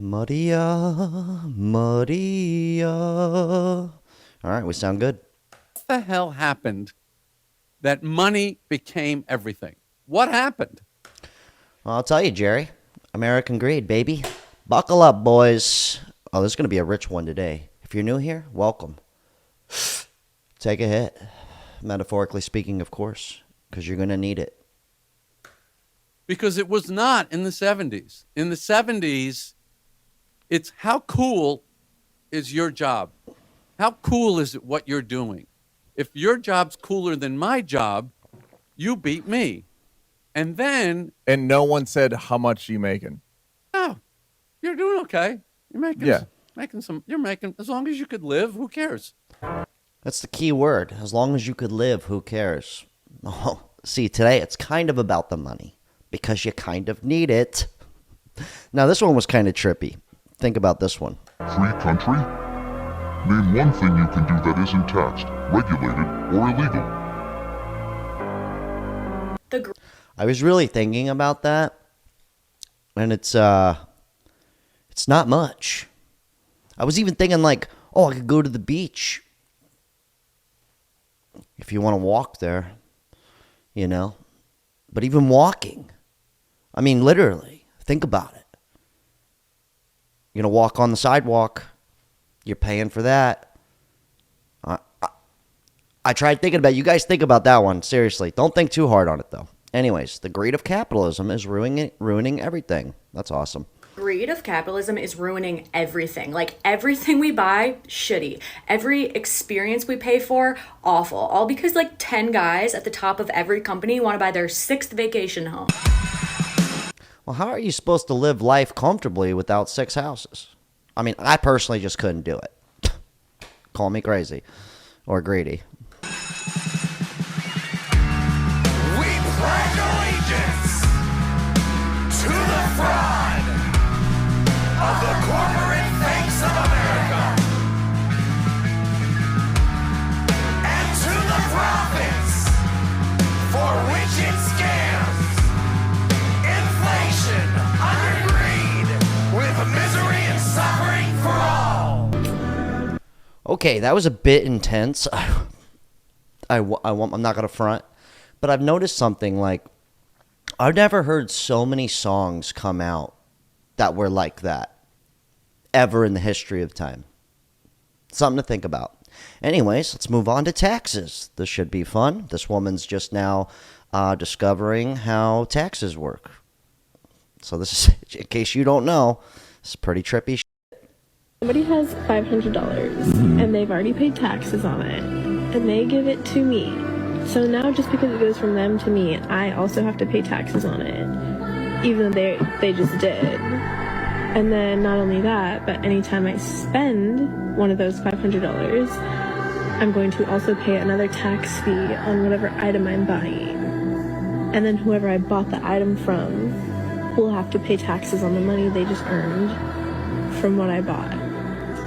Maria, Maria. All right, we sound good. What the hell happened that money became everything? What happened? Well, I'll tell you, Jerry. American greed, baby. Buckle up, boys. Oh, this is going to be a rich one today. If you're new here, welcome. Take a hit. Metaphorically speaking, of course, because you're going to need it. Because it was not in the 70s. In the 70s, it's how cool is your job? How cool is it what you're doing? If your job's cooler than my job, you beat me. And then... And no one said, how much you making? Oh, you're doing okay. You're making, you're making, as long as you could live, who cares? That's the key word. As long as you could live, who cares? Oh, see, today it's kind of about the money because you kind of need it. Now, this one was kind of trippy. Think about this one. Free country? Name one thing you can do that isn't taxed, regulated, or illegal. I was really thinking about that, and it's not much. I was even thinking like, oh, I could go to the beach if you want to walk there, you know. But even walking, I mean, literally, think about it. You're going to walk on the sidewalk. You're paying for that. I tried thinking about it. You guys think about that one. Seriously. Don't think too hard on it, though. Anyways, the greed of capitalism is ruining everything. That's awesome. Greed of capitalism is ruining everything. Like, everything we buy, shitty. Every experience we pay for, awful. All because, like, 10 guys at the top of every company want to buy their 6th vacation home. Well, how are you supposed to live life comfortably without 6 houses? I mean, I personally just couldn't do it. Call me crazy or greedy. We pledge allegiance to the fraud of the corporate banks of America and to the profits for which it scams. Inflation under greed with misery and suffering for all. Okay, that was a bit intense. I'm not going to front. But I've noticed something like I've never heard so many songs come out that were like that ever in the history of time. Something to think about. Anyways, let's move on to taxes. This should be fun. This woman's just now discovering how taxes work. So this is, in case you don't know, it's pretty trippy shit. Somebody has $500 and they've already paid taxes on it and they give it to me. So now just because it goes from them to me, I also have to pay taxes on it, even though they just did. And then not only that, but anytime I spend one of those $500, I'm going to also pay another tax fee on whatever item I'm buying. And then whoever I bought the item from will have to pay taxes on the money they just earned from what I bought.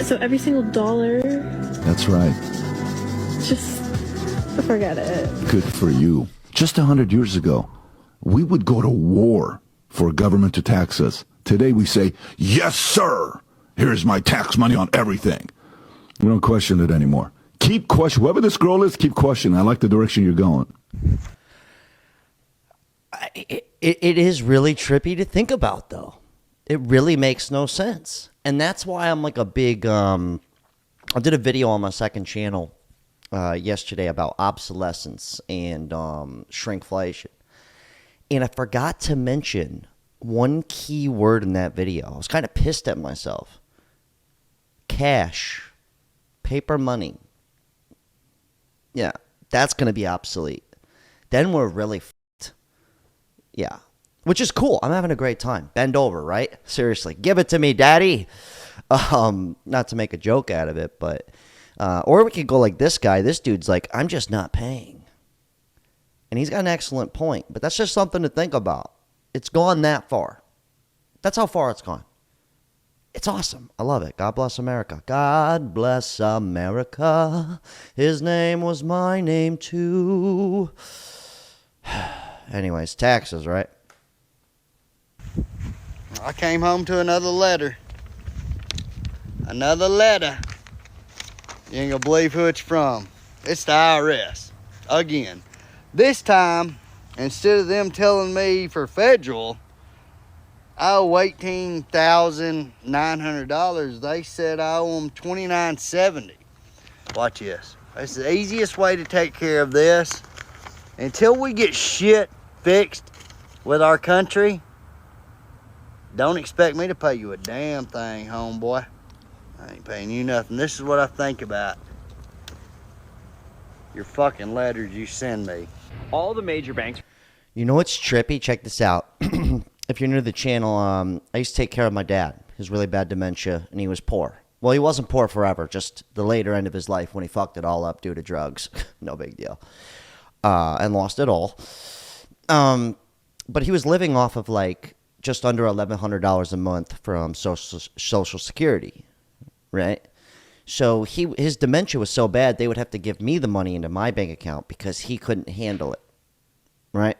So every single dollar... That's right. Just forget it. Good for you. Just 100 years ago, we would go to war for government to tax us. Today we say, yes, sir. Here's my tax money on everything. We don't question it anymore. Keep questioning. Whoever this girl is, keep questioning. I like the direction you're going. It is really trippy to think about, though. It really makes no sense. And that's why I'm like a big... I did a video on my second channel yesterday about obsolescence and shrinkflation. And I forgot to mention one key word in that video. I was kind of pissed at myself. Cash. Paper money. Yeah, that's going to be obsolete. Then we're really f***ed. Yeah. Which is cool. I'm having a great time. Bend over, right? Seriously. Give it to me, daddy. Not to make a joke out of it, but... or we could go like this guy. This dude's like, I'm just not paying. And he's got an excellent point. But that's just something to think about. It's gone that far. That's how far it's gone. It's awesome. I love it. God bless America. God bless America. His name was my name too. Anyways, taxes, right? I came home to another letter. Another letter. You ain't gonna believe who it's from. It's the IRS. Again. This time, instead of them telling me for federal, I owe $18,900. They said I owe them $29.70. Watch this. That's the easiest way to take care of this. Until we get shit fixed with our country, don't expect me to pay you a damn thing, homeboy. I ain't paying you nothing. This is what I think about your fucking letters you send me. All the major banks. You know what's trippy? Check this out. If you're new to the channel, I used to take care of my dad. He has really bad dementia, and he was poor. Well, he wasn't poor forever, just the later end of his life when he fucked it all up due to drugs. No big deal. And lost it all. But he was living off of like just under $1,100 a month from Social Security, right? So his dementia was so bad, they would have to give me the money into my bank account because he couldn't handle it, right?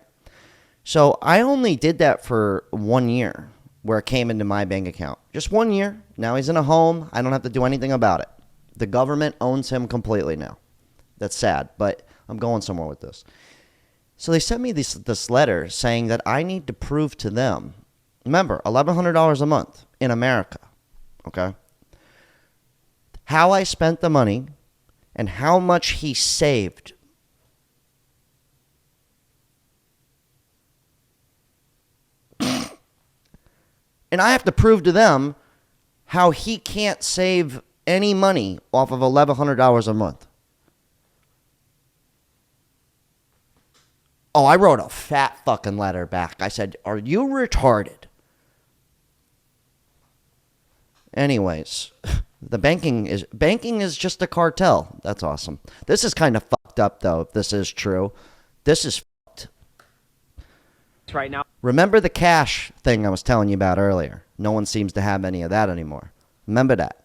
So I only did that for 1 year where it came into my bank account. Just 1 year. Now he's in a home. I don't have to do anything about it. The government owns him completely now. That's sad, but I'm going somewhere with this. So they sent me this letter saying that I need to prove to them, remember, $1,100 a month in America, okay, how I spent the money and how much he saved. And I have to prove to them how he can't save any money off of $1,100 a month. Oh, I wrote a fat fucking letter back. I said, are you retarded? Anyways, the banking is just a cartel. That's awesome. This is kind of fucked up, though, if this is true. This is fucked. Right now. Remember the cash thing I was telling you about earlier? No one seems to have any of that anymore. Remember that.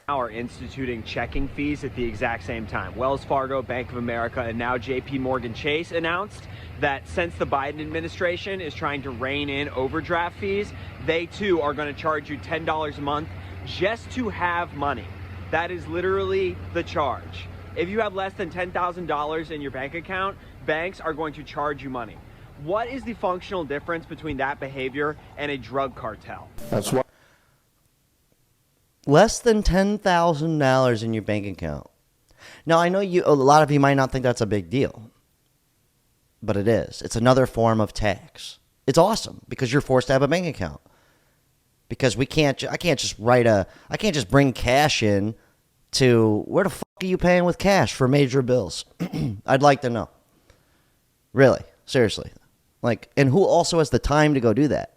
Are instituting checking fees at the exact same time. Wells Fargo, Bank of America, and now JP Morgan Chase announced that since the Biden administration is trying to rein in overdraft fees, they too are going to charge you $10 a month just to have money. That is literally the charge. If you have less than $10,000 in your bank account, banks are going to charge you money. What is the functional difference between that behavior and a drug cartel? That's what. Less than $10,000 in your bank account. Now, I know a lot of you might not think that's a big deal, but it is. It's another form of tax. It's awesome because you're forced to have a bank account. Because I can't just bring cash in to, where the fuck are you paying with cash for major bills? I'd like to know. Really, seriously. Like, and who also has the time to go do that?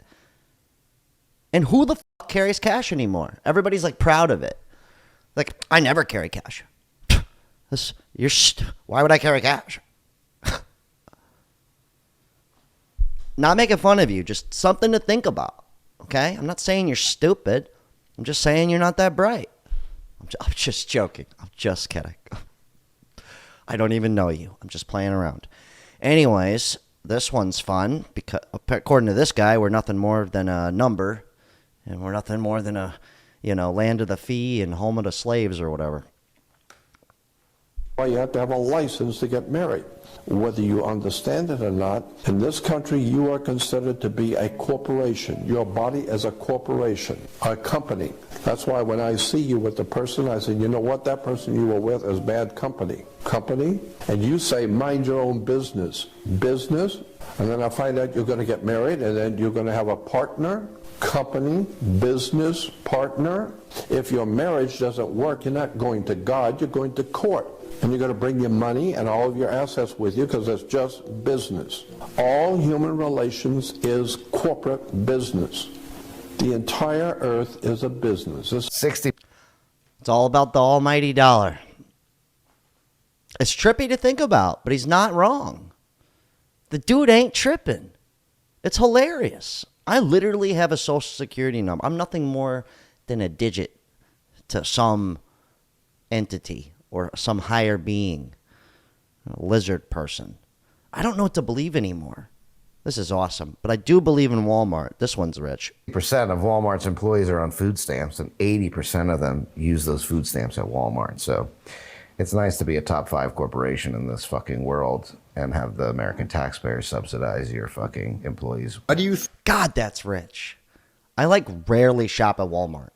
And who the fuck carries cash anymore? Everybody's like proud of it. Like, I never carry cash. Why would I carry cash? Not making fun of you, just something to think about. Okay? I'm not saying you're stupid. I'm just saying you're not that bright. I'm just joking. I'm just kidding. I don't even know you. I'm just playing around. Anyways, this one's fun because according to this guy, we're nothing more than a number. And we're nothing more than a, land of the free and home of the slaves or whatever. Well, you have to have a license to get married. Whether you understand it or not, in this country you are considered to be a corporation. Your body is a corporation, a company. That's why when I see you with the person, I say, you know what, that person you were with is bad company. Company? And you say, mind your own business. Business? And then I find out you're going to get married, and then you're going to have a partner. Company, business, partner. If your marriage doesn't work, you're not going to God, you're going to court. And you're going to bring your money and all of your assets with you because it's just business. All human relations is corporate business. The entire earth is a business. It's all about the almighty dollar. It's trippy to think about, but he's not wrong. The dude ain't tripping. It's hilarious. I literally have a social security number. I'm nothing more than a digit to some entity or some higher being, a lizard person. I don't know what to believe anymore. This is awesome. But I do believe in Walmart. This one's rich. Percent of Walmart's employees are on food stamps, and 80% of them use those food stamps at Walmart. So it's nice to be a top 5 corporation in this fucking world and have the American taxpayers subsidize your fucking employees. What do you? God, that's rich. I like rarely shop at Walmart.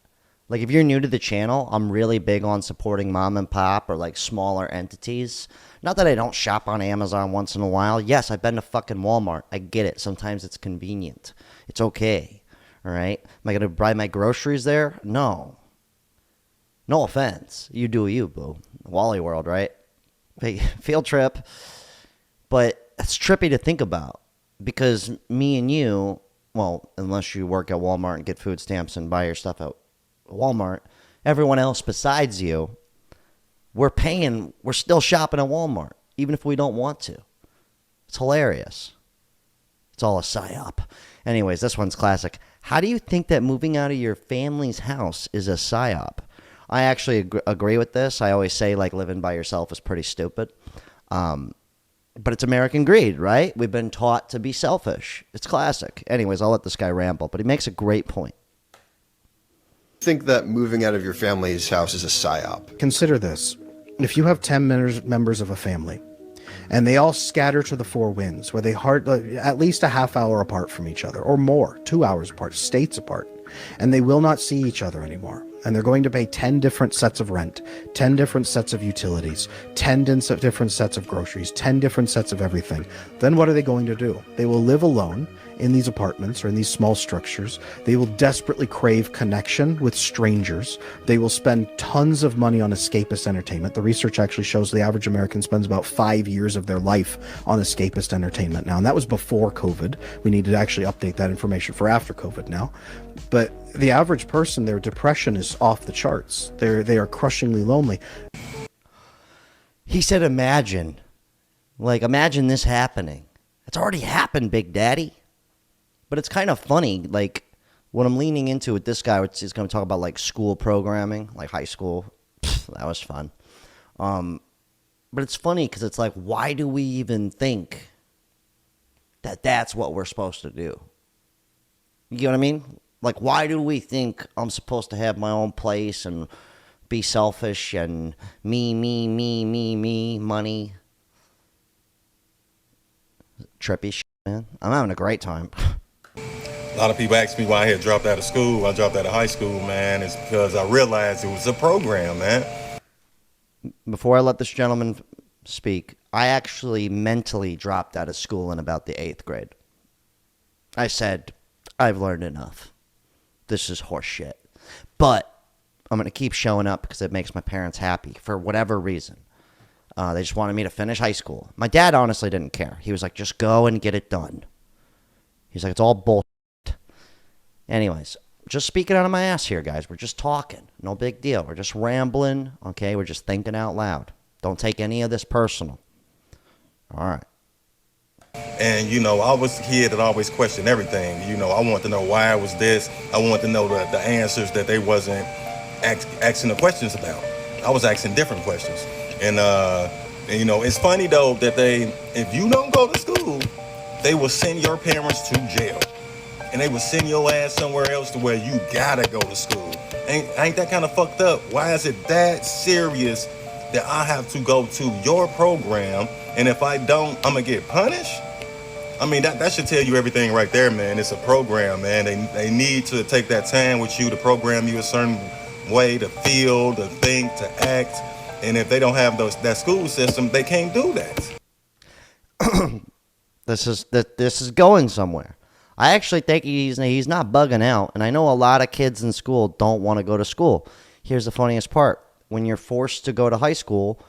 Like, if you're new to the channel, I'm really big on supporting mom and pop or like smaller entities. Not that I don't shop on Amazon once in a while. Yes, I've been to fucking Walmart. I get it. Sometimes it's convenient. It's okay. All right. Am I going to buy my groceries there? No. No offense. You do you, boo. Wally World, right? Field trip. But it's trippy to think about because me and you, well, unless you work at Walmart and get food stamps and buy your stuff at Walmart, everyone else besides you, we're still shopping at Walmart, even if we don't want to. It's hilarious. It's all a psyop. Anyways, this one's classic. How do you think that moving out of your family's house is a psyop? I actually agree with this. I always say, like, living by yourself is pretty stupid. But it's American greed, right? We've been taught to be selfish. It's classic. Anyways, I'll let this guy ramble, but he makes a great point. Think that moving out of your family's house is a psyop. Consider this. If you have 10 members of a family and they all scatter to the four winds where they at least a half hour apart from each other or more, 2 hours apart, states apart, and they will not see each other anymore, and they're going to pay 10 different sets of rent, 10 different sets of utilities, 10 different sets of groceries, 10 different sets of everything, then what are they going to do? They will live alone in these apartments or in these small structures. They will desperately crave connection with strangers. They will spend tons of money on escapist entertainment. The research actually shows the average American spends about 5 years of their life on escapist entertainment now, and that was before COVID. We need to actually update that information for after COVID now. But the average person, their depression is off the charts. They are crushingly lonely. He said, imagine. Like, imagine this happening. It's already happened, Big Daddy. But it's kind of funny, like, what I'm leaning into with this guy, which is going to talk about, like, school programming, like high school. That was fun. But it's funny because it's like, why do we even think that that's what we're supposed to do? You get what I mean? Like, why do we think I'm supposed to have my own place and be selfish and me, money? Trippy shit, man. I'm having a great time. A lot of people ask me why I had dropped out of school. I dropped out of high school, man. It's because I realized it was a program, man. Before I let this gentleman speak, I actually mentally dropped out of school in about the 8th grade. I said, I've learned enough. This is horse shit. But I'm going to keep showing up because it makes my parents happy for whatever reason. They just wanted me to finish high school. My dad honestly didn't care. He was like, just go and get it done. He's like, it's all bullshit. Anyways, just speaking out of my ass here, guys. We're just talking. No big deal. We're just rambling. Okay, we're just thinking out loud. Don't take any of this personal. All right. And, you know, I was the kid that always questioned everything. You know, I wanted to know why I was this. I wanted to know the answers that they wasn't asking the questions about. I was asking different questions. And, you know, it's funny, though, that if you don't go to school, they will send your parents to jail. And they will send your ass somewhere else to where you gotta go to school. Ain't that kind of fucked up? Why is it that serious that I have to go to your program, and if I don't, I'm gonna get punished? I mean, that should tell you everything right there, man. It's a program, man. They need to take that time with you to program you a certain way to feel, to think, to act. And if they don't have that school system, they can't do that. This is going somewhere. I actually think he's not bugging out, and I know a lot of kids in school don't want to go to school. Here's the funniest part. When you're forced to go to high school,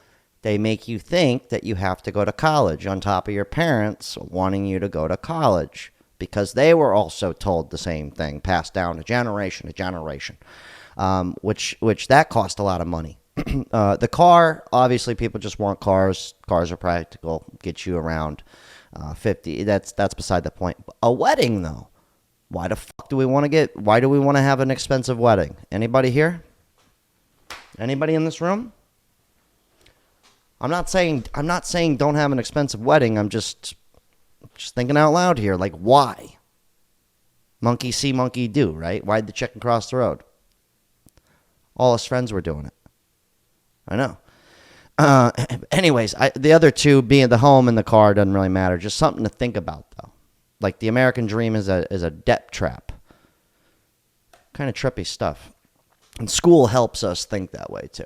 they make you think that you have to go to college on top of your parents wanting you to go to college because they were also told the same thing, passed down to generation, which that cost a lot of money. The car, obviously people just want cars. Cars are practical, get you around 50. That's beside the point. A wedding, though. Why the fuck do we want to have an expensive wedding? Anybody here? Anybody in this room? I'm not saying don't have an expensive wedding. I'm just Just thinking out loud here. Like, why? Monkey see, monkey do, right? Why'd the chicken cross the road? All his friends were doing it. I know. Anyways, the other two, being the home and the car, doesn't really matter. Just something to think about, though. Like, the American dream is a debt trap. Kind of trippy stuff. And school helps us think that way, too.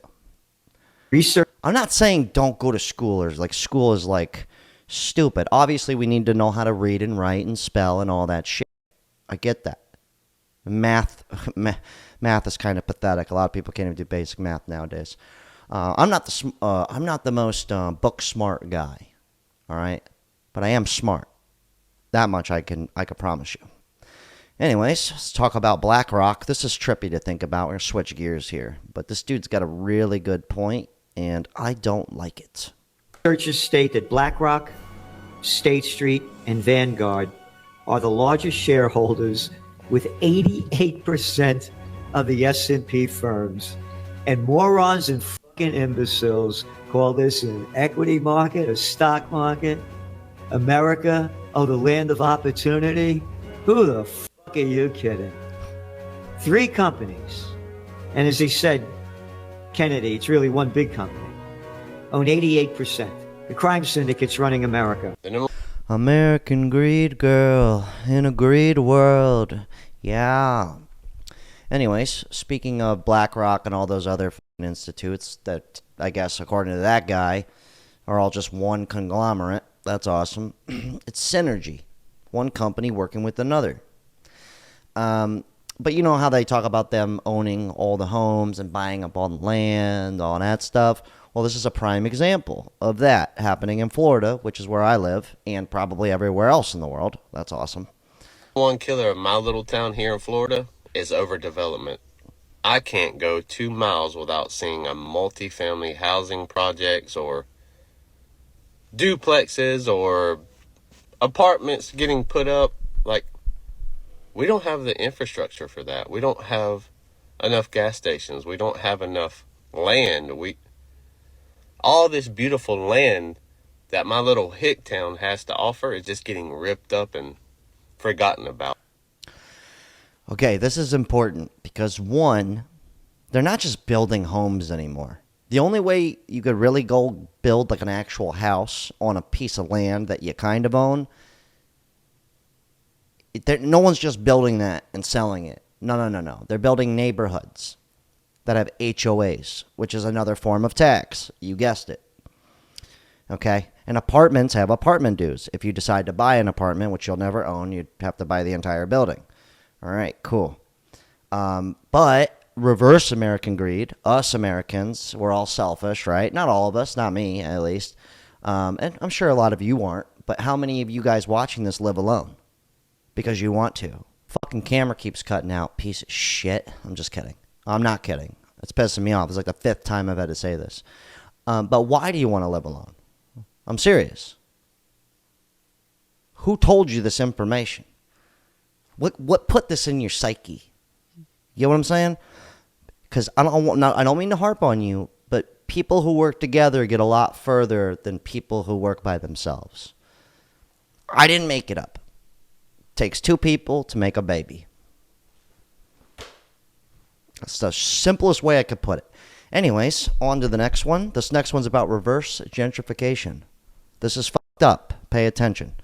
Research. I'm not saying don't go to school, or like school is like stupid. Obviously, we need to know how to read and write and spell and all that shit. I get that. Math is kind of pathetic. A lot of people can't even do basic math nowadays. I'm not the most book smart guy, all right, but I am smart. That much I can promise you. Anyways, let's talk about BlackRock. This is trippy to think about. We're gonna switch gears here, but this dude's got a really good point, and I don't like it. Researchers state that BlackRock, State Street, and Vanguard are the largest shareholders with 88% of the S&P firms. And morons and fucking imbeciles call this an equity market, a stock market. America, oh, the land of opportunity. Who the fuck are you kidding? 3 companies. And as they said, Kennedy, it's really one big company, own 88%. The crime syndicates running America. American greed, girl, in a greed world. Yeah. Anyways, speaking of BlackRock and all those other institutes that, I guess, according to that guy, are all just one conglomerate. That's awesome. It's synergy. One company working with another. But you know how they talk about them owning all the homes and buying up all the land, all that stuff? Well, this is a prime example of that happening in Florida, which is where I live, and probably everywhere else in the world. That's awesome. One killer of my little town here in Florida is overdevelopment. I can't go 2 miles without seeing a multifamily housing projects or duplexes or apartments getting put up. Like, we don't have the infrastructure for that. We don't have enough gas stations. We don't have enough land. All this beautiful land that my little hick town has to offer is just getting ripped up and forgotten about. Okay, this is important because, one, they're not just building homes anymore. The only way you could really go build like an actual house on a piece of land that you kind of own, no one's just building that and selling it. No. They're building neighborhoods that have HOAs, which is another form of tax. You guessed it. Okay? And apartments have apartment dues. If you decide to buy an apartment, which you'll never own, you'd have to buy the entire building. All right, cool. But reverse American greed, us Americans, we're all selfish, right? Not all of us, not me at least. And I'm sure a lot of you aren't, but how many of you guys watching this live alone? Because you want to. Fucking camera keeps cutting out, piece of shit. I'm just kidding. I'm not kidding. It's pissing me off. It's like the 5th time I've had to say this. But why do you want to live alone? I'm serious. Who told you this information? What put this in your psyche? You know what I'm saying? Because I don't mean to harp on you, but people who work together get a lot further than people who work by themselves. I didn't make it up. It takes 2 people to make a baby. That's the simplest way I could put it. Anyways, on to the next one. This next one's about reverse gentrification. This is fucked up. Pay attention.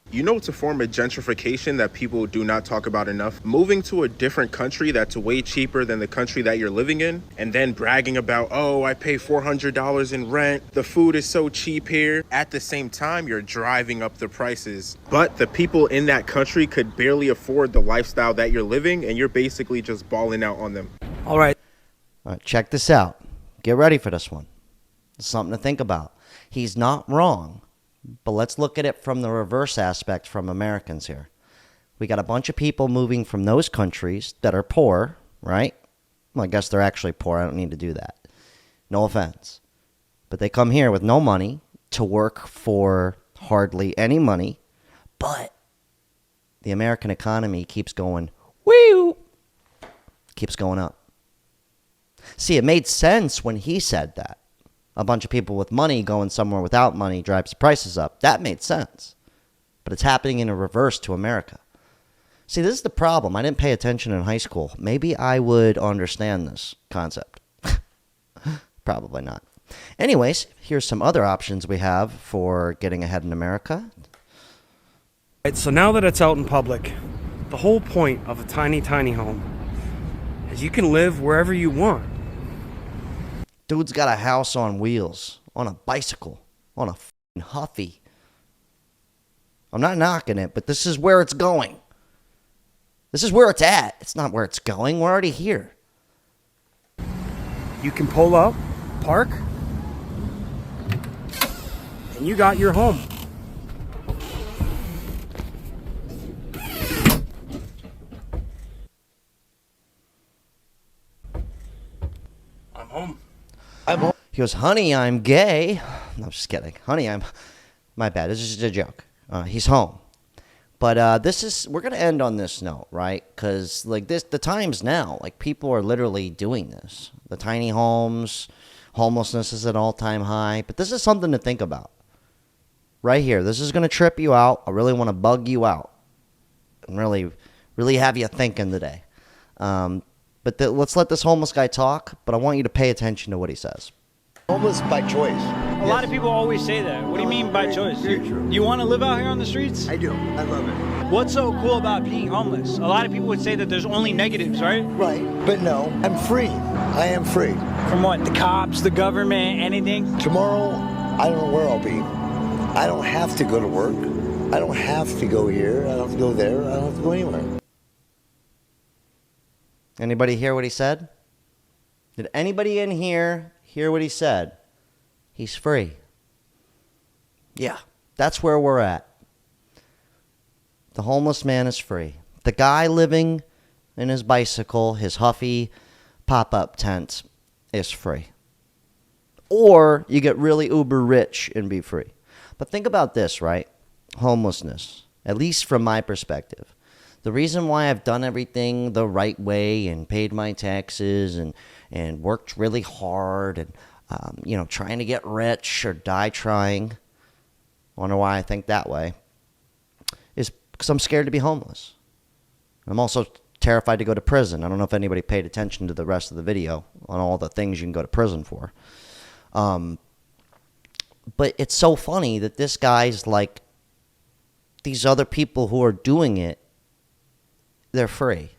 You know, it's a form of gentrification that people do not talk about enough. Moving to a different country that's way cheaper than the country that you're living in, and then bragging about, oh, I pay $400 in rent. The food is so cheap here. At the same time, you're driving up the prices. But the people in that country could barely afford the lifestyle that you're living, and you're basically just balling out on them. All right, check this out. Get ready for this one. It's something to think about. He's not wrong. But let's look at it from the reverse aspect from Americans here. We got a bunch of people moving from those countries that are poor, right? Well, I guess they're actually poor. I don't need to do that. No offense. But they come here with no money to work for hardly any money. But the American economy keeps going, woo, keeps going up. See, it made sense when he said that. A bunch of people with money going somewhere without money drives prices up. That made sense. but it's happening in a reverse to America. See, this is the problem. I didn't pay attention in high school. Maybe I would understand this concept. Probably not. Anyways, here's some other options we have for getting ahead in America. Right, so now that it's out in public, the whole point of a tiny, tiny home is you can live wherever you want. Dude's got a house on wheels, on a bicycle, on a f***ing Huffy. I'm not knocking it, but this is where it's going. This is where it's at. It's not where it's going. We're already here. You can pull up, park, and you got your home. I'm home. He goes, honey, I'm gay. No, I'm just kidding. Honey, my bad. This is just a joke. He's home. But we're going to end on this note, right? Because, like, the times now, like, people are literally doing this. The tiny homes, homelessness is at an all-time high. But this is something to think about. Right here. This is going to trip you out. I really want to bug you out. And really, really have you thinking today. But let's let this homeless guy talk. But I want you to pay attention to what he says. Homeless by choice. A lot of people always say that. What do you mean by choice? Do you want to live out here on the streets? I do. I love it. What's so cool about being homeless? A lot of people would say that there's only negatives, right? Right. But no, I'm free. I am free. From what? The cops, the government, anything? Tomorrow, I don't know where I'll be. I don't have to go to work. I don't have to go here. I don't have to go there. I don't have to go anywhere. Anybody hear what he said? Did anybody in here hear what he said? He's free. Yeah, that's where we're at. The homeless man is free. The guy living in his bicycle, his Huffy pop-up tent, is free. Or you get really uber rich and be free. But think about this, right? Homelessness, at least from my perspective. The reason why I've done everything the right way and paid my taxes and worked really hard and, trying to get rich or die trying, wonder why I think that way, is because I'm scared to be homeless. I'm also terrified to go to prison. I don't know if anybody paid attention to the rest of the video on all the things you can go to prison for. But it's so funny that this guy's like, these other people who are doing it, they're free.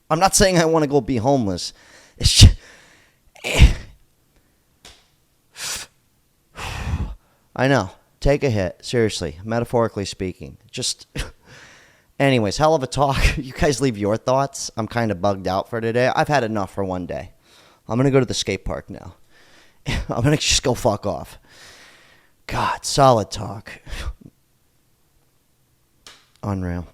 I'm not saying I want to go be homeless. It's just, I know. Take a hit. Seriously. Metaphorically speaking. Just, anyways, hell of a talk. You guys leave your thoughts. I'm kind of bugged out for today. I've had enough for one day. I'm going to go to the skate park now. I'm going to just go fuck off. God, solid talk. Unreal.